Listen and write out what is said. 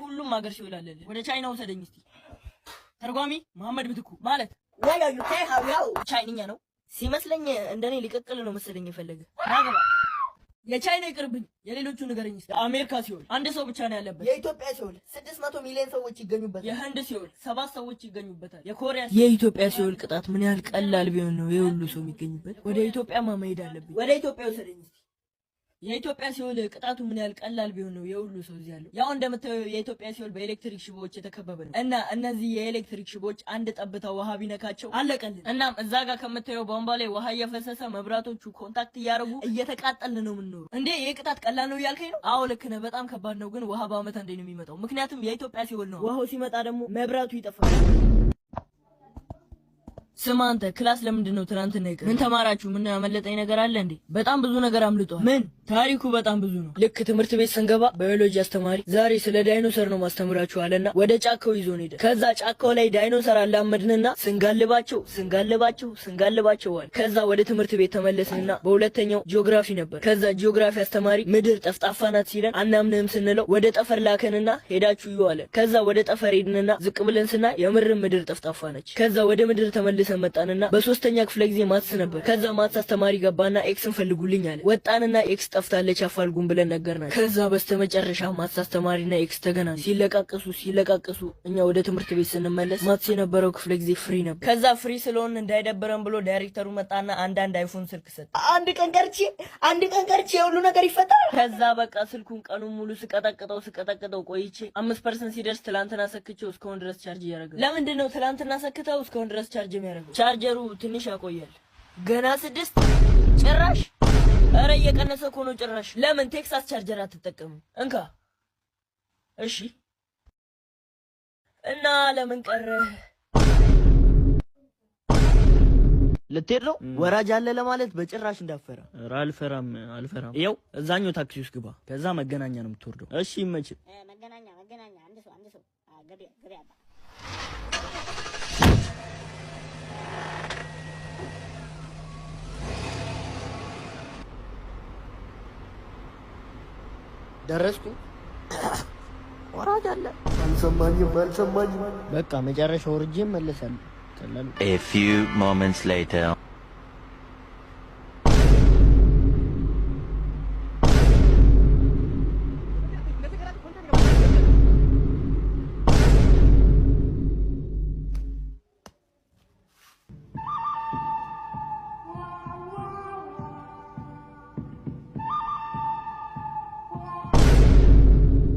ሁሉም ሀገር ሲውል አለልህ። ወደ ቻይና ወሰደኝ እስቲ። ተርጓሚ መሐመድ ምትኩ ማለት ቻይንኛ ነው ሲመስለኝ። እንደኔ ሊቀቅል ነው መሰለኝ የፈለገ ናገባ። የቻይና ይቅርብኝ፣ የሌሎቹ ንገረኝ እስቲ። አሜሪካ ሲውል አንድ ሰው ብቻ ነው ያለበት። የኢትዮጵያ ሲውል 600 ሚሊዮን ሰዎች ይገኙበታል። የህንድ ሲውል 7 ሰዎች ይገኙበታል። የኮሪያ የኢትዮጵያ ሲውል ቅጣት ምን ያህል ቀላል ቢሆን ነው የሁሉ ሰው የሚገኙበት? ወደ ኢትዮጵያማ መሄድ አለብኝ። ወደ ኢትዮጵያ ወሰደኝ እስቲ። የኢትዮጵያ ሲውል ቅጣቱ ምን ያህል ቀላል ቢሆን ነው የሁሉ ሰው እዚህ ያለው? ያው እንደምታየው የኢትዮጵያ ሲውል በኤሌክትሪክ ሽቦዎች የተከበበ ነው እና እነዚህ የኤሌክትሪክ ሽቦዎች አንድ ጠብታ ውሃ ቢነካቸው አለቀልን። እናም እዛ ጋር ከምታየው ቧንቧ ላይ ውሃ እየፈሰሰ መብራቶቹ ኮንታክት እያደረጉ እየተቃጠልን ነው የምንኖረው። እንዴ ይህ ቅጣት ቀላል ነው እያልከኝ ነው? አዎ ልክ ነህ፣ በጣም ከባድ ነው። ግን ውሃ በአመት አንዴ ነው የሚመጣው፣ ምክንያቱም የኢትዮጵያ ሲውል ነው። ውሃው ሲመጣ ደግሞ መብራቱ ይጠፋል። ስማ አንተ ክላስ ለምንድን ነው ትናንትና ይቀር? ምን ተማራችሁ? ምን ያመለጠኝ ነገር አለ እንዴ? በጣም ብዙ ነገር አምልጧል። ምን? ታሪኩ በጣም ብዙ ነው። ልክ ትምህርት ቤት ስንገባ ባዮሎጂ አስተማሪ ዛሬ ስለ ዳይኖሰር ነው ማስተምራችሁ አለና ወደ ጫካው ይዞን ሄደ። ከዛ ጫካው ላይ ዳይኖሰር አላመድንና ስንጋልባቸው አለ። ከዛ ወደ ትምህርት ቤት ተመለስንና በሁለተኛው ጂኦግራፊ ነበር። ከዛ ጂኦግራፊ አስተማሪ ምድር ጠፍጣፋ ናት ሲለን አናምንህም ስንለው ወደ ጠፈር ላከንና ሄዳችሁ እዩ አለ። ከዛ ወደ ጠፈር ሄድንና ዝቅ ብለን ስናይ የምርም ምድር ጠፍጣፋ ነች። ከዛ ወደ ምድር ተመልሰን መጣንና በሶስተኛ ክፍለ ጊዜ ማትስ ነበር። ከዛ ማትስ አስተማሪ ገባና ኤክስን ፈልጉልኝ አለ። ወጣንና ኤክስ ጠፍታለች አፋልጉን ብለን ነገርናል። ከዛ በስተመጨረሻ ማትስ አስተማሪና ኤክስ ተገናኙ። ሲለቃቀሱ እኛ ወደ ትምህርት ቤት ስንመለስ ማትስ የነበረው ክፍለ ጊዜ ፍሪ ነበር። ከዛ ፍሪ ስለሆነ እንዳይደበረን ብሎ ዳይሬክተሩ መጣና አንዳንድ አይፎን ስልክ ሰጠ። አንድ ቀን ቀርቼ የሁሉ ነገር ይፈጠራል። ከዛ በቃ ስልኩን ቀኑን ሙሉ ስቀጠቅጠው ቆይቼ 5% ሲደርስ ትላንትና ሰክቼው እስካሁን ድረስ ቻርጅ እያደረገ። ለምንድን ነው ትላንትና ሰክተው እስካሁን ድረስ ቻርጅ የሚያደርገው? ቻርጀሩ ትንሽ ያቆያል። ገና 6 ጭራሽ። ኧረ እየቀነሰ እኮ ነው ጭራሽ። ለምን ቴክሳስ ቻርጀር አትጠቀሙ? እንካ እሺ። እና ለምን ቀረ? ልትሄድ ነው? ወራጅ አለ ለማለት በጭራሽ እንዳፈራ። ኧረ አልፈራም። ይኸው እዛኛው ታክሲ ውስጥ ግባ። ከዛ መገናኛ ነው የምትወርደው። እሺ ይመች። መገናኛ አንድ ሰው ገበያ ደረስኩ። ወራጅ አለ። አልሰማኝም። በቃ መጨረሻ ወርጄ እመለሳለሁ። A few moments later